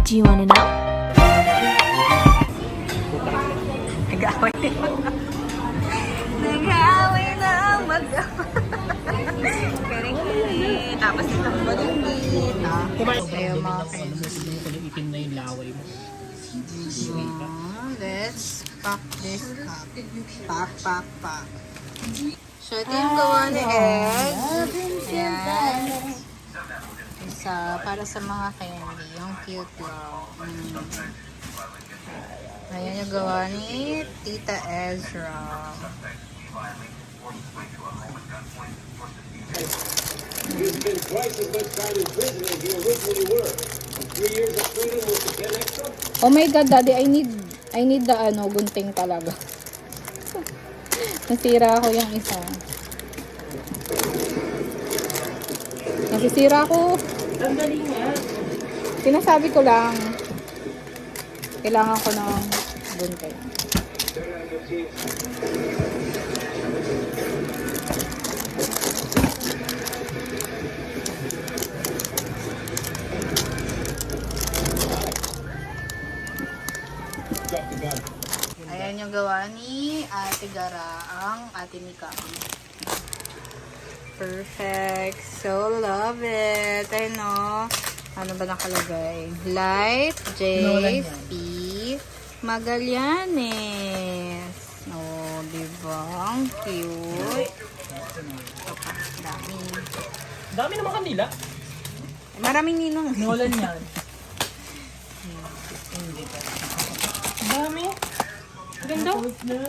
Do you wanna know? Nag-aaway na. Nag-aaway na ang Kering-kering. Tapos itong balingkit. Ayaw mga Itim na yung laway mo. Let's pack this up. Pack. So, ito yung gawa ni Ed. Ayan. Isa, para sa mga candy. Yung cute lang. Ayan yung gawa ni Tita Ezra. You've been twice as much time in prison as you originally were. 3 years of freedom with the 10 extra? Oh my God, Daddy, I need the gunting talaga. Nasira ako yung isa. Nasisira ako. Tanggalin nga. Sinasabi ko lang. Kailangan ko ng gunting. Ayan yung gawa ni Ate Gara, ang Ate Mika. Perfect. So, love it. I know. Ano ba nakalagay? Light, J, P, Magallanes. Oh, diba? Ang cute. Dami. Dami naman kanila. Maraming ninong. Nolan yan. Dami. Ganda.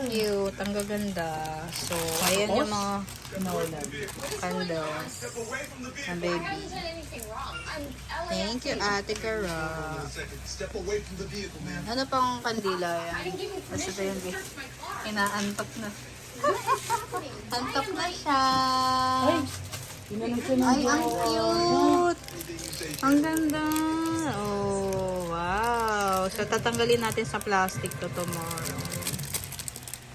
Cute. Ang gaganda. So, ayan yung mga candles. Ang baby. Thank you, Ate Cara. Ano pang kandila yan? Basta ito yung inaantok na. Antok na siya. Ay, ang cute. Ang ganda. Oh, wow. So, tatanggalin natin sa plastic to tomorrow.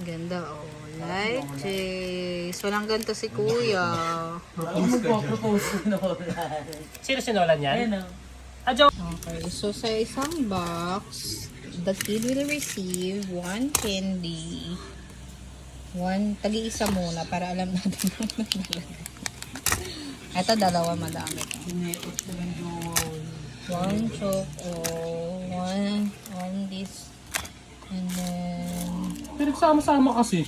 Ang ganda, oh. Light Jace. Walang ganito si Kuya. Ako magpo-propose na Nolan. Sino si Nolan yan? Ayan o. Okay, so sa isang box, the kid will receive one candy. Tagi-isa muna para alam natin kung ano nalagay. Ito, dalawa madami. One one this, and then, Pinagsama-sama kasi.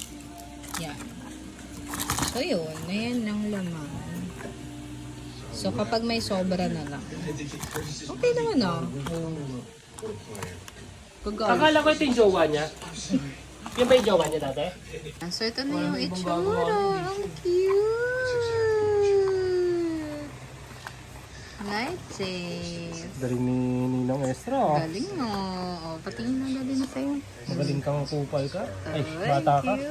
yan. So, yun. Ayan lang laman. So, kapag may sobra na lang. Okay naman ah. Akala ko ito yung jowa niya. Yung ba yung jowa niya dati? So, ito na yung itsura. Ang cute! Light safe. Galing ni Ninong Estra. Galing mo. O, patingin na galing na sa'yo. Magaling kang kupal ka. Ay, Ay, bata ka. cute.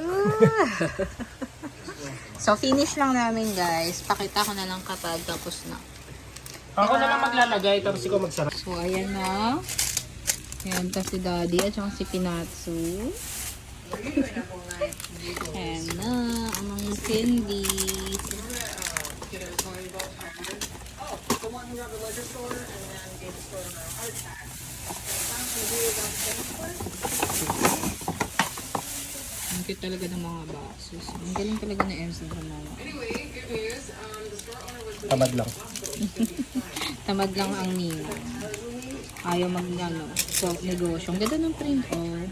So, finish lang namin guys. Pakita ko na lang kapag tapos na. Ako na lang maglalagay, tapos ikaw magsara. So, ayan na. Ayan ta si Daddy at saka si Pinatsu. Ayan na. Ang mga candies. Ang cute talaga ng mga boxes. Ang galing talaga na Ezra mama. Tamad lang. Tamad lang ang nino. Ayaw so, negosyo. Ang ganda ng print, oh.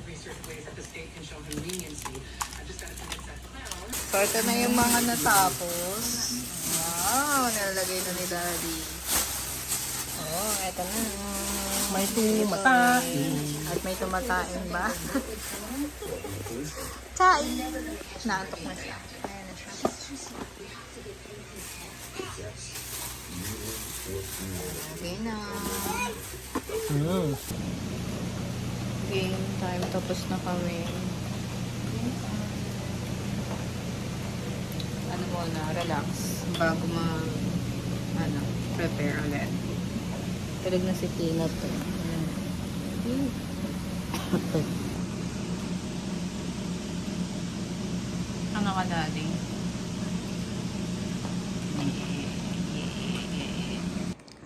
So, ito na yung mga natapos. Wow, nalalagay na ni Daddy. Oh, ito na. May tumatain. At may tumatain ba? Tain! Naantok na siya. Ayan na siya. Okay na. Game time. Tapos na kami. Ano muna, relax. Bago prepare ulit. Tulog na si Tina to. Ano ka, Daddy?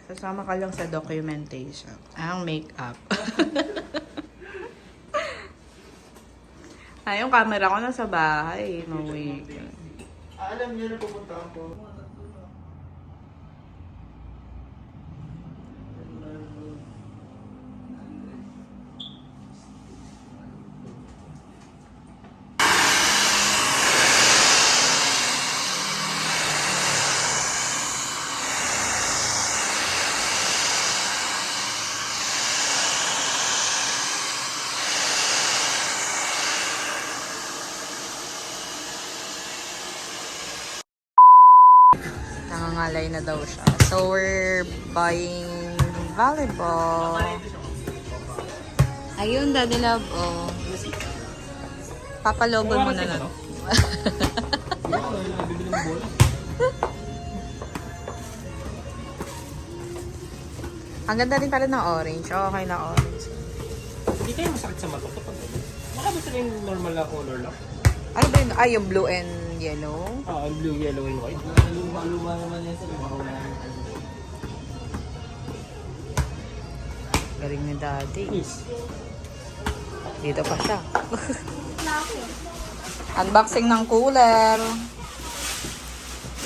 So, Kasama ka lang sa documentation. Ang make-up. Ay, yung camera ko nasa bahay. No way. Alam niyo na pupunta ako. Nangangalay na daw siya. So, we're buying volleyball. Ayun, Daddy Love. Oh. Papaloban mo na lang. Ang ganda rin pala ng orange. Okay na orange. Hindi kayo masakit sa mata kapag baka gusto rin yung normal na color lang. Ano ba yun? Ay, yung blue and yellow? Ah, blue, yellow, and white. Luma naman yan sa luma. Galing ni Daddy. Yes. Dito pa siya. Unboxing ng cooler.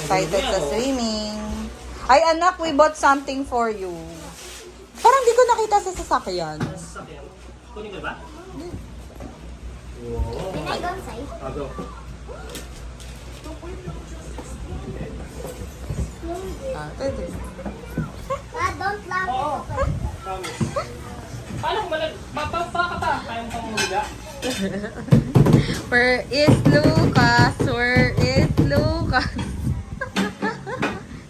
Excited sa swimming. Ay, anak, we bought something for you. Parang di ko nakita sa sasakyan. Sasakyan. Kunin ka ba? Can I go inside? Ago. Ah, pwede. Dad, don't laugh. Oo. Promise. Paano kung malag... Baka pa. Kaya mo pang humiga. Where is Lucas? Where is Lucas?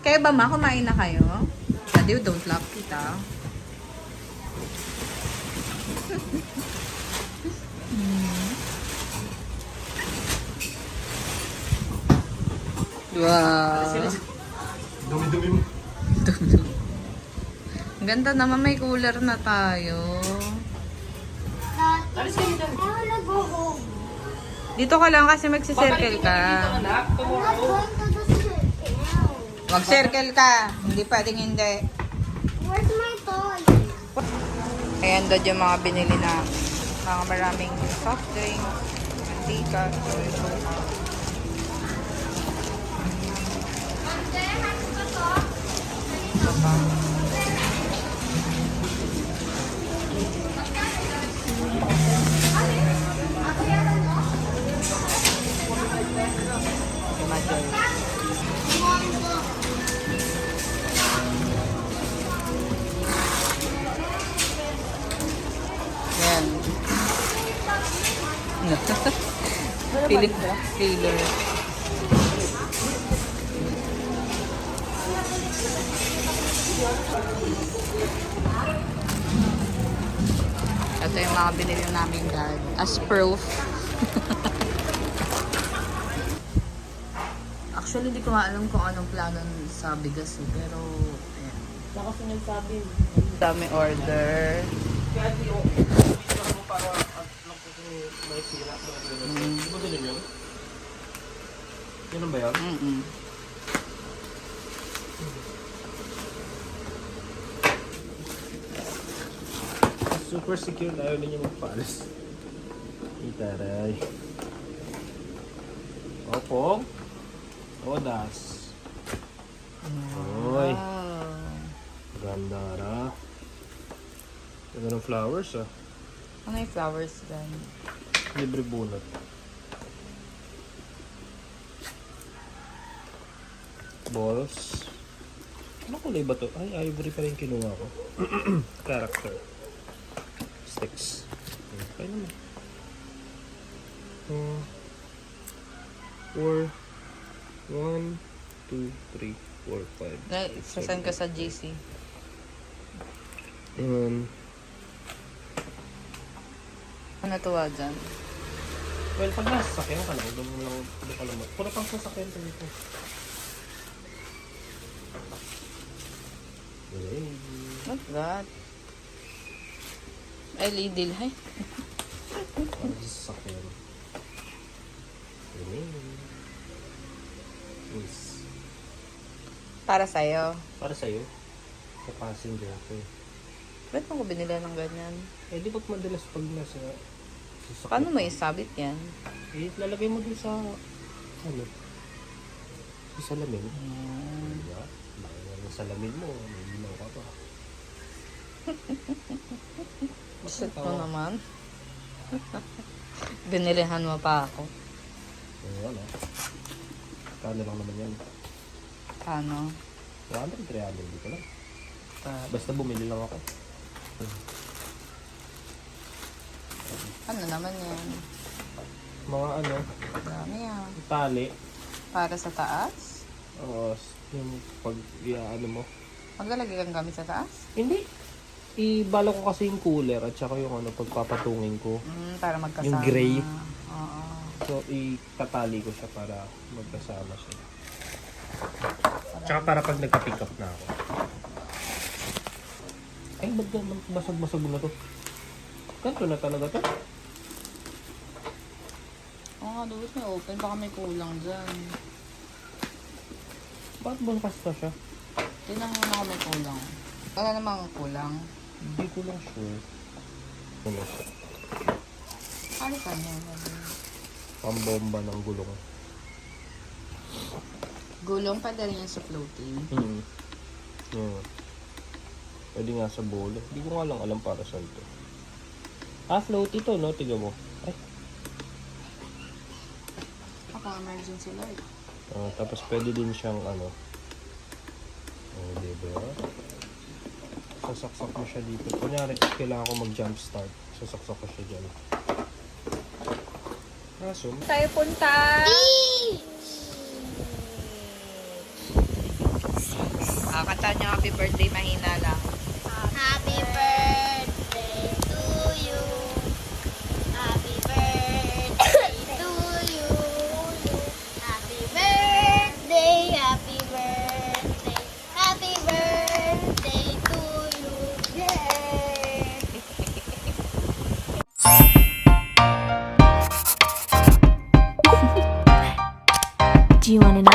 Kayo ba, ma? Kumain na kayo? Daddy, don't laugh kita. Wow. Dumi-dumi mo. Ang ganda naman, may cooler na tayo. Dad, Alis kayo dyan. I wanna go home. Dito ka lang kasi magsi-circle ka. I'm not going to the circle. Mag-circle ka. Hindi pwedeng hindi. Where's my toy? Ayan doon yung mga binili na mga maraming soft drink, mantika, Ayan. Philip Taylor. Ito yung mga binili namin, Dad. As proof. Actually, di ko nga alam kung anong plano sa bigas eh. Pero, ayan. Baka sinasabi. Dami order. Kaya di yung... Para lang po may sira. Di ba ganun yun? Ganun ba yun? Mm-mm. Super secure na ayaw ninyo magpaalis. Itaray. Opo. Odas. Oy. Wow. Ganda ra. Ganda ng flowers ah. Ano yung flowers gan? Libre bunot. Balls. Ano kulay ba to? Ay, ivory pa rin kinuha ko. Character. Sticks. Okay naman. 4 1 2 3 4 5 Sasan ka sa GC? And Ano tuwa dyan? well, pag nasa sakyan ka lang, doon ka lang. Puro pang sasakyan ka dito. What's that? LED light. Para sa sasakyan. Para sa'yo. Para sa'yo. Sa passenger ko eh. Ba't mo ko binila ng ganyan? Eh, di ba't madalas pag nasa sasakyan Paano ka? mo isabit yan? Eh, lalagay mo dun sa, ano, sa salamin. Diba? Lagay mo sa salamin mo, may ilaw ka pa. Shit mo naman. Binilihan mo pa ako. Eh, wala. Kano lang naman yan. Paano? 200, 300, hindi ko lang. Basta bumili lang ako. Ano naman yan? Mga ano, Dami yan. tali. Para sa taas? Oo, yung pag, ano mo. Maglalagay kang gamit sa taas? Hindi. Ibala ko kasi yung cooler at saka yung ano, pagpapatungin ko. Para magkasama. Yung gray. Oo. So, itatali ko siya para magkasama siya. Tsaka para pag nagka-pick up na ako. Ay, ba't naman basag-basag na to? Ganito na talaga to? Oo nga, dapat may open. Baka may kulang dyan. Bakit bukas pa siya? Tingnan mo na kung may kulang. Wala namang kulang. Hindi ko lang sure. Ano siya? Ano ka niya? Pambomba ng gulong. Gulong pa rin yan sa floating. Yeah. Pwede nga sa bolo. Hindi ko nga lang alam para saan to. Float ito, no? Tiga mo. Ay. Emergency light. Tapos pwede din siyang ano. Diba? Sasaksak mo siya dito. Kunyari, kailangan ko mag-jump start. Sasaksak ko siya dyan. Kaso, Tayo punta! Kanta niyo happy birthday, mahina lang. Happy birthday to you. Happy birthday to you. Happy birthday, happy birthday. Happy birthday to you. Yay! Do you want to know